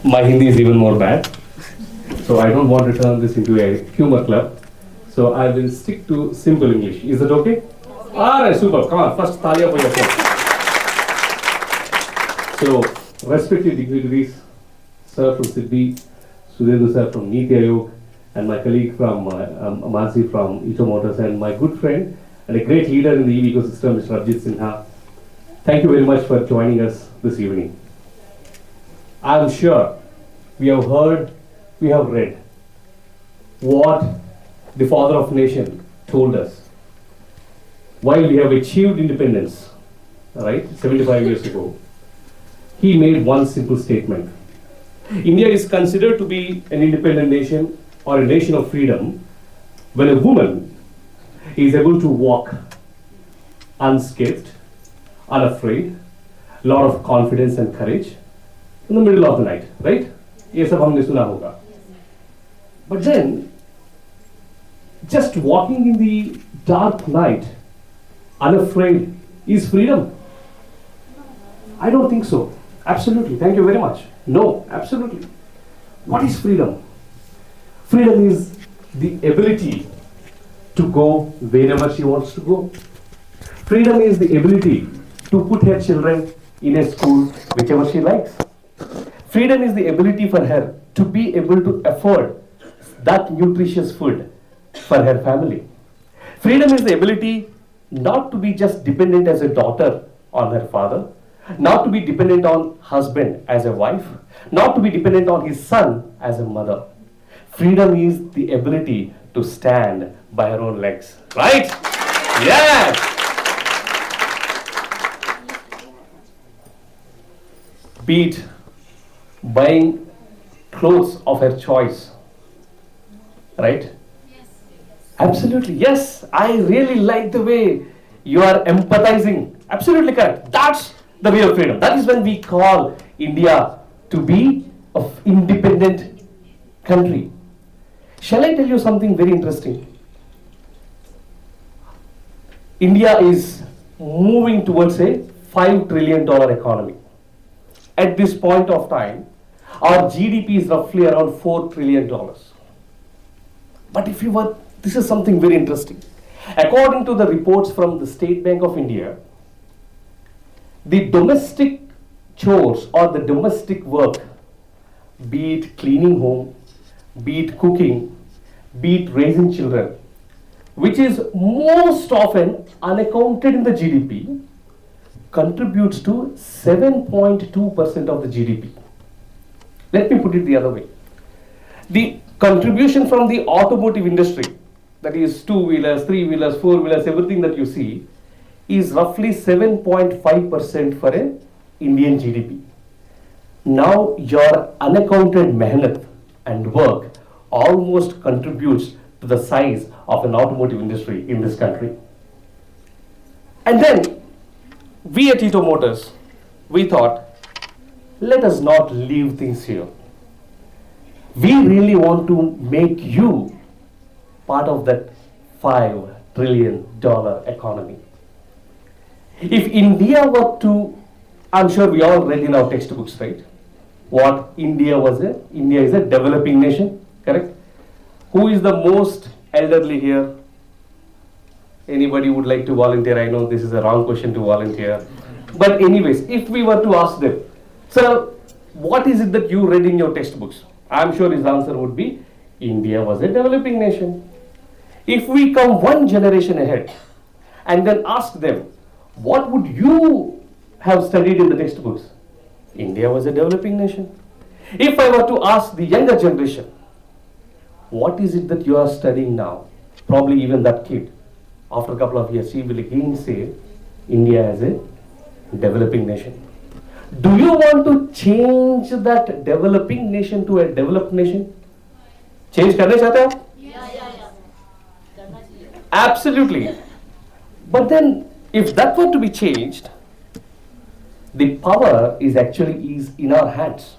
My Hindi is even more bad. So I don't want to turn this into a humor club. So I will stick to simple English. Is that okay? Alright, super. Come on, first talia for yourself. So, respected dignitaries, sir from Sydney, Sudhendu sir from Niti Aayog, and my colleague from Mansi from Ito Motors, and my good friend and a great leader in the EV ecosystem, Mr. Abhijit Sinha. Thank you very much for joining us this evening. I am sure we have heard, we have read what the father of nation told us. While we have achieved independence, right, 75 years ago, he made one simple statement. India is considered to be an independent nation or a nation of freedom when a woman is able to walk unscathed, unafraid, lot of confidence and courage in the middle of the night, right? ये सब हमने सुना होगा. But then, just walking in the dark night, unafraid, is freedom? I don't think so. Absolutely. Thank you very much. No, absolutely. What is freedom? Freedom is the ability to go wherever she wants to go. Freedom is the ability to put her children in a school whichever she likes. Freedom is the ability for her to be able to afford that nutritious food for her family. Freedom is the ability not to be just dependent as a daughter on her father, not to be dependent on husband as a wife, not to be dependent on his son as a mother. Freedom is the ability to stand by her own legs. Right? Yes! Be it buying clothes of her choice. Right? Absolutely, yes. I really like the way you are empathizing. Absolutely correct. That's the real freedom. That is when we call India to be an independent country. Shall I tell you something very interesting? India is moving towards a $5 trillion economy. At this point of time, our GDP is roughly around $4 trillion. But if you were, this is something very interesting. According to the reports from the State Bank of India, the domestic chores or the domestic work, be it cleaning home, be it cooking, be it raising children, which is most often unaccounted in the GDP, contributes to 7.2% of the GDP. Let me put it the other way. The contribution from the automotive industry, that is two-wheelers, three-wheelers, four-wheelers, everything that you see, is roughly 7.5% for an Indian GDP. Now your unaccounted mehnat and work almost contributes to the size of an automotive industry in this country. And then we at Ito Motors, we thought, let us not leave things here. We really want to make you part of that $5 trillion economy. If India were to, I'm sure we all read in our textbooks, right? What India is a developing nation, correct? Who is the most elderly here? Anybody would like to volunteer? I know this is a wrong question to volunteer. But anyways, if we were to ask them, sir, what is it that you read in your textbooks? I'm sure his answer would be, India was a developing nation. If we come one generation ahead and then ask them, what would you have studied in the textbooks? India was a developing nation. If I were to ask the younger generation, what is it that you are studying now? Probably even that kid, after a couple of years, he will again say, India as a developing nation. Do you want to change that developing nation to a developed nation? Change करना चाहते हो? Absolutely. But then, if that were to be changed, the power is in our hands.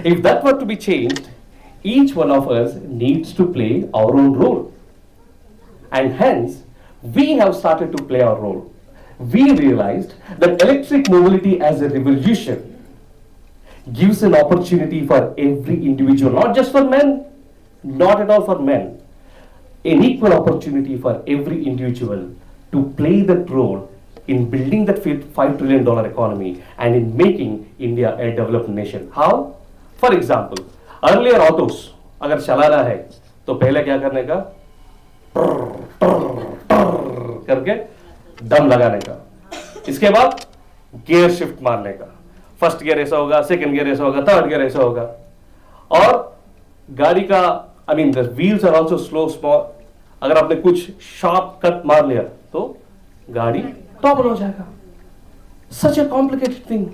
If that were to be changed, each one of us needs to play our own role. And hence, we have started to play our role. We realized that electric mobility as a revolution gives an opportunity for every individual, not just for men, not at all for men, an equal opportunity for every individual to play that role in building that $5 trillion economy and in making India a developed nation. How? For example, earlier autos, अगर चलाना है तो पहले क्या करने का, करके दम लगाने का, इसके बाद गियर शिफ्ट मारने का, फर्स्ट गियर ऐसा होगा, सेकंड गियर ऐसा होगा, थर्ड गियर ऐसा होगा, और गाड़ी का I mean the wheels are also slow small, अगर आपने कुछ शार्प कट मार लिया तो गाड़ी टॉपल हो जाएगा. Such a complicated thing.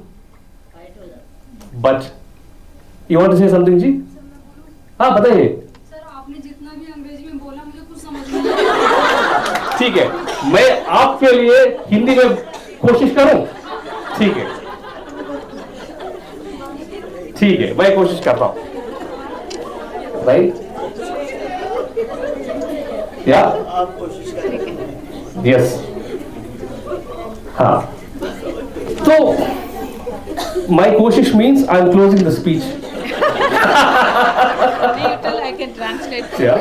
But you want to say something जी? हाँ बताइए. सर आपने जितना भी अंग्रेजी में बोला मुझे कुछ समझ नहीं आया. ठीक है, मैं आपके लिए हिंदी में कोशिश करूं? ठीक है, ठीक है, मैं कोशिश करता हूं. राइट? या आप कोशिश करें. यस. हाँ, तो माई कोशिश means I am closing the speech. You tell, I can translate. Yeah.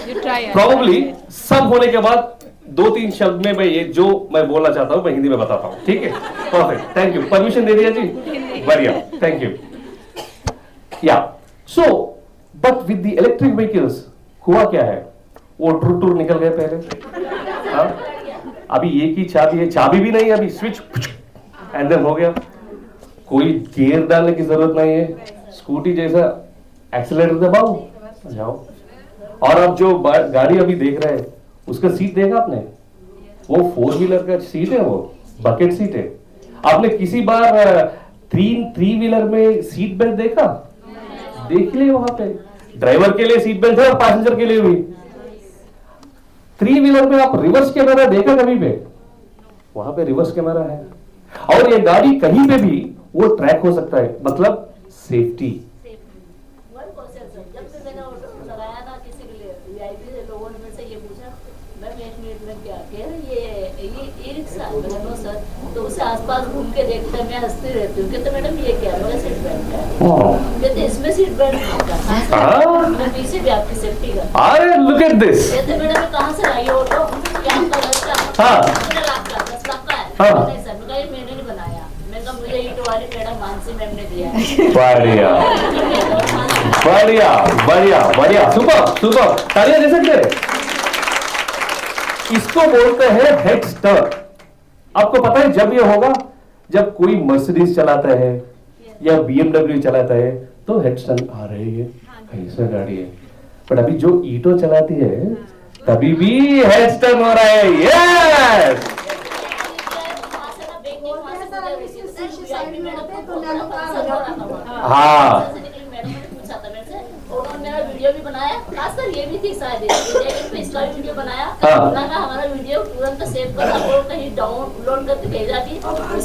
You try. Probably सब होने के बाद 2-3 शब्द में मैं ये जो मैं बोलना चाहता हूँ मैं हिंदी में बताता हूँ. ठीक है? परफेक्ट. Thank you. परमिशन दे दिया जी? बढ़िया. Thank you. या so but with the electric vehicles हुआ क्या है, वो टूर निकल गए पहले. हाँ, अभी एक ही चाबी है, चाबी भी नहीं है, अभी स्विच एंड देन हो गया. कोई गियर डालने की जरूरत नहीं है, स्कूटी जैसा एक्सीलरेटर दबाओ जाओ. और अब जो गाड़ी अभी देख रहे हैं उसका सीट देखा आपने, वो 4 व्हीलर का सीट है, वो बकेट सीट है. आपने किसी बार 3 व्हीलर में सीट बेल्ट देखा? देख लिए वहां पे ड्राइवर के लिए सीट बेल्ट है और पैसेंजर के लिए भी. 3 व्हीलर में आप रिवर्स कैमरा देखा कभी पे? वहां पे रिवर्स कैमरा है. और ये गाड़ी कहीं पे भी वो ट्रैक हो सकता है, मतलब सेफ्टी. जब से मैंने ऑटो लगाया था किसी के लिए वीआईपी से लोगों ने से ये पूछा, मैम 1 मिनट में क्या कह रहे ये ई रिक्शा है. मैंने कहा सर, तो उसे आसपास घूम के देखते हैं, मैं हंसती रहती हूँ. कहते मैडम ये क्या है? सीट बेल्ट है. कहते इसमें सीट बेल्ट होगा. मैं पीछे भी आपकी सेफ्टी का. अरे लुक एट दिस. कहते मैडम कहाँ से लाई ऑटो? क्या आपका बच्चा? हाँ. 10 लाख का है. हाँ. नहीं सर, मैं मैंने नहीं बनाया. मैं कहा मुझे ईट वाली मैडम मानसी मैम ने दिया. बढ़िया बढ़िया बढ़िया बढ़िया. Super super. तालियां दे सकते हैं. इसको बोलते हैं हेड स्टार्ट. आपको पता है जब ये होगा, जब कोई मर्सिडीज चलाता है या BMW चलाता है तो हेड स्टार्ट आ रही है, ऐसा गाड़ी है. बट अभी जो ईटो चलाती है तभी भी हेड स्टार्ट हो रहा है. यस. हाँ. मेरा वीडियो भी बनाया, खासकर ये भी थी शायद इसका भी वीडियो बनाया. हमारा वीडियो तुरंत सेव कर आपको कहीं डाउनलोड करके भेजा भी. बाहर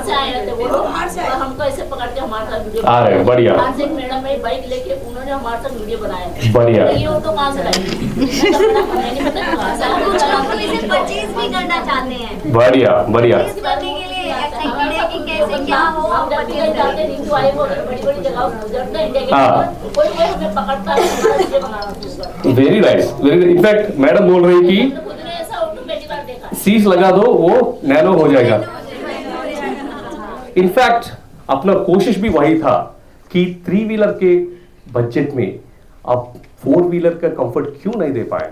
से आए थे वो लोग, और हमको ऐसे पकड़ के हमारे साथ वीडियो. अरे बढ़िया. बाहर से एक मैडम मेरी बाइक लेके उन्होंने हमारे साथ वीडियो बनाया. बढ़िया. ये ऑटो कहाँ से लाई? मैं नहीं पता कहाँ से. कुछ लोग इसे परचेज भी करना चाहते हैं. बढ़िया बढ़िया. इस करने के लिए एक्साइटेड है कि कैसे क्या हो. हम जब भी कहीं जाते हैं रिंकू आई वो बड़ी जगह गुजरते हैं इंडिया के, कोई हमें पकड़ता है हमारा वीडियो बनाना शुरू. Very nice. Very. In fact madam बोल रही कि खुद ने ऐसा ऑटो पहली बार देखा. सीस लगा दो वो नैनो हो जाएगा. इनफैक्ट अपना कोशिश भी वही था कि 3 व्हीलर के बजट में आप 4 व्हीलर का कंफर्ट क्यों नहीं दे पाए.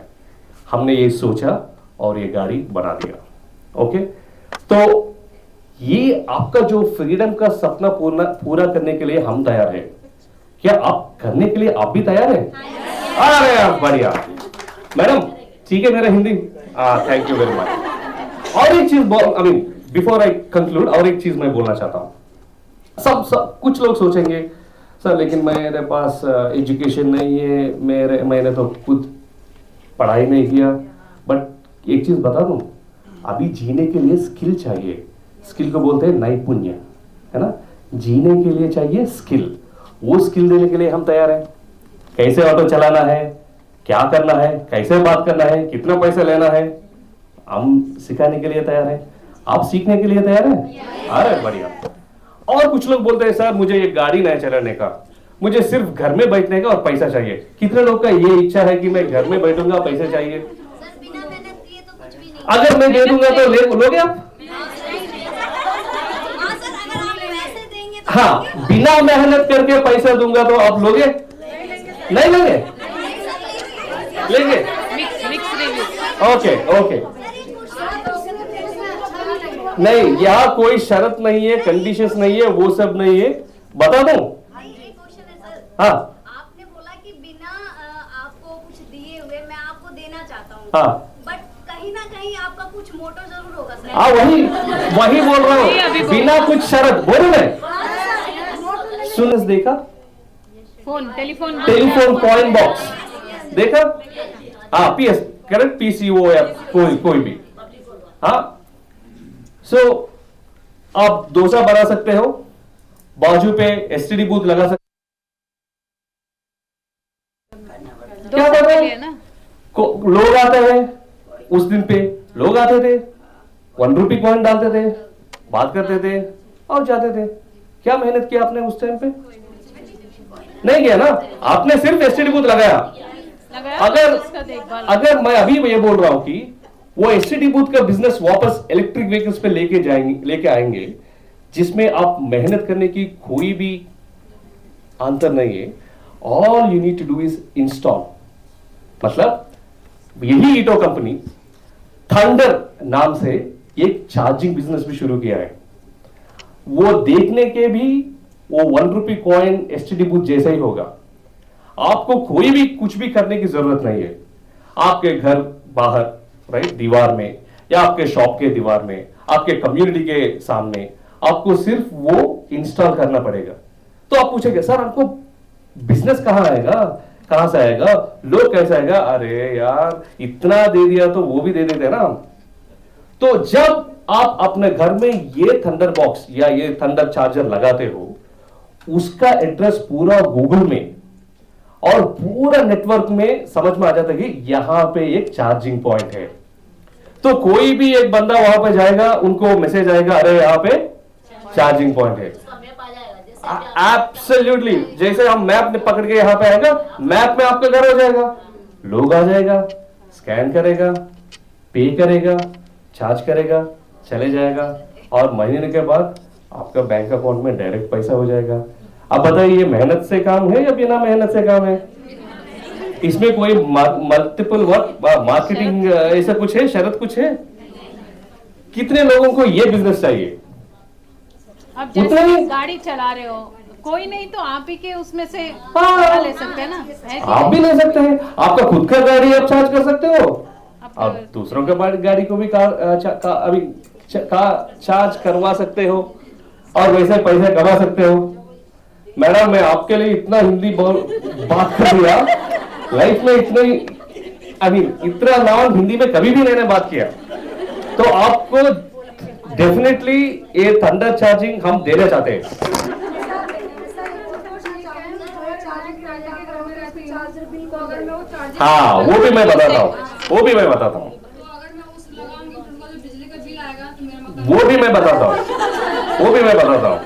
हमने ये सोचा और ये गाड़ी बना दिया. ओके, तो ये आपका जो फ्रीडम का सपना पूरा करने के लिए हम तैयार हैं. क्या आप करने के लिए आप भी तैयार हैं? अरे बढ़िया मैडम. ठीक है मेरा Hindi. Thank you very much. और एक चीज I mean before I conclude, और एक चीज मैं बोलना चाहता हूं. सब कुछ लोग सोचेंगे सर लेकिन मेरे पास एजुकेशन नहीं है, मैंने तो खुद पढ़ाई नहीं किया. बट एक चीज बता दूं, अभी जीने के लिए स्किल चाहिए. स्किल को बोलते हैं नैपुण्य, है ना. जीने के लिए चाहिए स्किल. वो स्किल देने के लिए हम तैयार हैं. कैसे ऑटो चलाना है, क्या करना है, कैसे बात करना है, कितना पैसा लेना है, हम सिखाने के लिए तैयार हैं. आप सीखने के लिए तैयार हैं? अरे बढ़िया. और कुछ लोग बोलते हैं सर मुझे ये गाड़ी नहीं चलाने का, मुझे सिर्फ घर में बैठने का और पैसा चाहिए। कितने लोग का ये इच्छा है कि मैं घर में बैठूंगा, पैसा चाहिए? सर बिना मेहनत किए तो कुछ भी नहीं। अगर मैं दे दूंगा तो लोगे आप? हाँ सर, अगर आप पैसे देंगे तो हाँ, बिना मेहनत करके पैसा दूंगा तो आप लोगे? नहीं लोगे? लेंगे? Mix review. ओके ओके, नहीं यहाँ कोई शर्त नहीं है, कंडीशंस नहीं है, वो सब नहीं है। बता दूं? एक क्वेश्चन है सर। हाँ आपने बोला कि बिना आपको कुछ दिए हुए मैं आपको देना चाहता हूँ। हाँ बट कहीं ना कहीं आपका कुछ मोटो जरूर होगा सर। हाँ, वही बोल रहा हूँ, बिना कुछ शर्त। बोलू मैं? सुन देखा phone telephone telephone coin box देखा? हाँ, पीएस करेक्ट, पीसीओ या कोई भी। हाँ, सो आप डोसा बना सकते हो, बाजू पे एसटीडी बूथ लगा सकते। क्या कर रहे हैं? ना लोग आते हैं, उस दिन पे लोग आते थे, 1 रुपी कॉइन डालते थे, बात करते थे और जाते थे। क्या मेहनत किया आपने उस टाइम पे? नहीं किया ना, आपने सिर्फ एसटीडी बूथ लगाया। उसका देखभाल। अगर मैं अभी ये बोल रहा हूं कि वो एसटीडी बूथ का बिजनेस वापस इलेक्ट्रिक व्हीकल्स पे लेके आएंगे, जिसमें आप मेहनत करने की कोई भी अंतर नहीं है। All you need to do is install. मतलब यही ईटो कंपनी थंडर नाम से एक चार्जिंग बिजनेस भी शुरू किया है। वो देखने के भी वो 1 रुपी कॉइन एसटीडी बूथ जैसा ही होगा। आपको कोई भी कुछ भी करने की जरूरत नहीं है। आपके घर बाहर राइट दीवार में, या आपके शॉप के दीवार में, आपके कम्युनिटी के सामने आपको सिर्फ वो इंस्टॉल करना पड़ेगा। तो आप पूछेंगे सर आपको बिजनेस कहां आएगा, कहां से आएगा, लोग कैसे आएगा? अरे यार इतना दे दिया तो वो भी दे देते ना। तो जब आप अपने घर में ये थंडर बॉक्स या ये थंडर चार्जर लगाते हो, उसका एड्रेस पूरा गूगल में और पूरा नेटवर्क में समझ में आ जाता है कि यहां पे एक चार्जिंग पॉइंट है। तो कोई भी एक बंदा वहां पे जाएगा, उनको मैसेज आएगा अरे यहां पे चार्जिंग पॉइंट है। एब्सोल्युटली, जैसे हम मैप पकड़ के यहां पे आएगा, मैप में आपका घर हो जाएगा, लोग आ जाएगा, स्कैन करेगा, पे करेगा, चार्ज करेगा, चले जाएगा और महीने के बाद आपका बैंक अकाउंट में डायरेक्ट पैसा हो जाएगा। अब बताइए ये मेहनत से काम है या बिना मेहनत से काम है? इसमें कोई मल्टीपल वर्क मार्केटिंग ऐसा कुछ है, शरत कुछ है? कितने लोगों को ये बिजनेस चाहिए? अब जैसे गाड़ी चला रहे हो, कोई नहीं तो आप ही के उसमें से ले सकते हैं ना। आप भी ले सकते हैं, आपका खुद का गाड़ी आप चार्ज कर सकते हो, आप दूसरों के गाड़ी को भी चार्ज करवा सकते हो और वैसे पैसे कमा सकते हो। मैडम मैं आपके लिए इतना हिंदी बात कर दिया, लाइफ में इतना नॉन हिंदी में कभी भी मैंने बात किया। तो आपको डेफिनेटली ये थंडर चार्जिंग हम देना चाहते हैं। हाँ वो भी मैं बताता हूँ, तो अगर मैं उस लगाऊंगी तो उनका जो बिजली का बिल आएगा तो मेरा मतलब वो भी मैं बताता हूँ।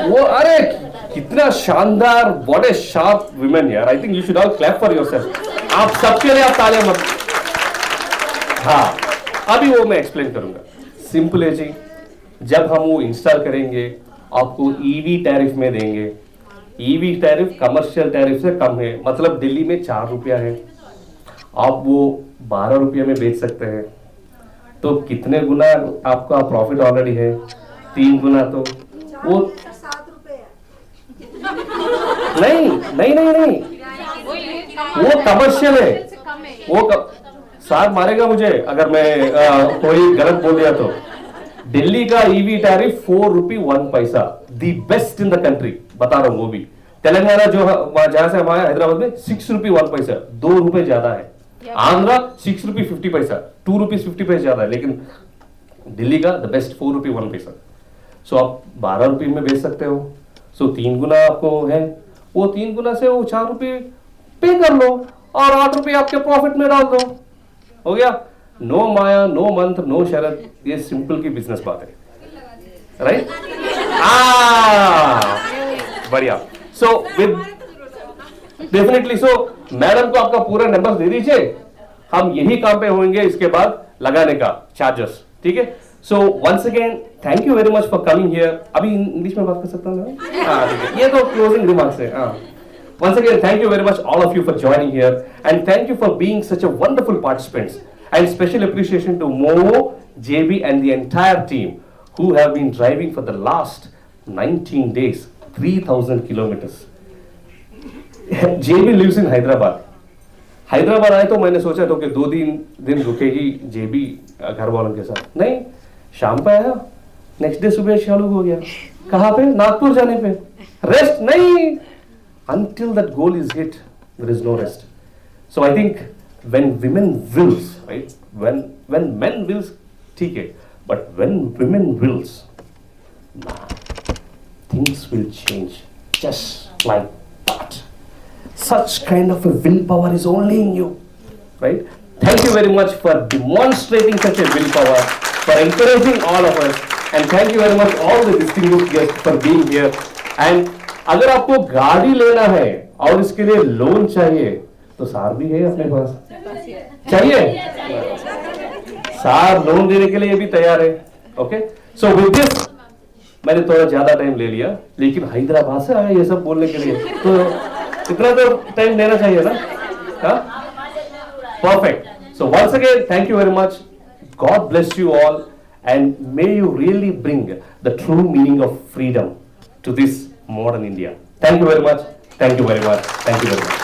वो अरे कितना शानदार, व्हाट ए शार्प वुमेन यार। I think you should all clap for yourself. आप सबके लिए आप तालियां मत। हाँ अभी वो मैं एक्सप्लेन करूंगा। सिंपल है जी, जब हम वो इंस्टॉल करेंगे आपको ईवी टैरिफ में देंगे। ईवी टैरिफ कमर्शियल टैरिफ से कम है, मतलब दिल्ली में 4 रुपया है, आप वो 12 रुपये में बेच सकते हैं। तो कितने गुना आपका प्रॉफिट ऑलरेडी है? 3 गुना। तो वो 7 रुपए नहीं वो कमर्शियल है। वो साथ मारेगा मुझे अगर मैं कोई गलत बोल दिया तो। दिल्ली का ईवी टैरिफ 4 रुपी 1 पैसा, the best in the country बता रहा हूं। वो भी तेलंगाना जो जहां से हमारे हैदराबाद में 6 रुपी 1 पैसा, 2 रुपए ज्यादा है। आंध्रा 6 रुपी 50 पैसा, 2 रुपीज 50 पैसे ज्यादा है, लेकिन दिल्ली का द बेस्ट 4 रुपी 1 पैसा। सो आप 12 रुपये में बेच सकते हो। सो 3 गुना आपको है, वो 3 गुना से वो 4 रुपये पे कर लो और 8 रुपये आपके प्रॉफिट में डाल दो, हो गया। नो माया, नो मंत्र, नो शरत, ये सिंपल की बिजनेस बात है। राइट? बढ़िया. So with definitely. So madam को आपका पूरा नंबर दे दीजिए, हम यही काम पे होंगे इसके बाद लगाने का चार्जेस. ठीक है? So once again thank you very much for coming here. अभी इंग्लिश में बात कर सकता हूँ मैं? हाँ ठीक है, ये तो क्लोजिंग रिमार्क्स है. हाँ. Once again, thank you very much all of you for joining here, and thank you for being such a wonderful participants. And special appreciation to Momo, JB, and the entire team who have been driving for the last 19 days, 3,000 kilometers. JB lives in Hyderabad. Hyderabad आए तो मैंने सोचा था कि 2 दिन रुकेगी JB घर वालों के साथ. नहीं, शाम पे आया, नेक्स्ट डे सुबह चालू हो गया. कहाँ पे? नागपुर जाने पे. रेस्ट नहीं. Until that goal is hit, there is no rest. So I think when women wills, right? When men wills, ठीक है. But when women wills, things will change just like that. Such kind of a willpower is only in you, right? Thank you very much for demonstrating such a willpower, for encouraging all of us, and thank you very much all the distinguished guests for being here. And अगर आपको गाड़ी लेना है और इसके लिए loan चाहिए तो सार भी है अपने पास. चाहिए? सार लोन देने के लिए भी तैयार है. ओके, सो विद दिस मैंने थोड़ा ज्यादा टाइम ले लिया, लेकिन हैदराबाद से आया ये सब बोलने के लिए, तो इतना तो टाइम लेना चाहिए ना. Perfect. So once again thank you very much. God bless you all, and may you really bring the true meaning of freedom to this modern India. Thank you very much. Thank you very much. Thank you very much.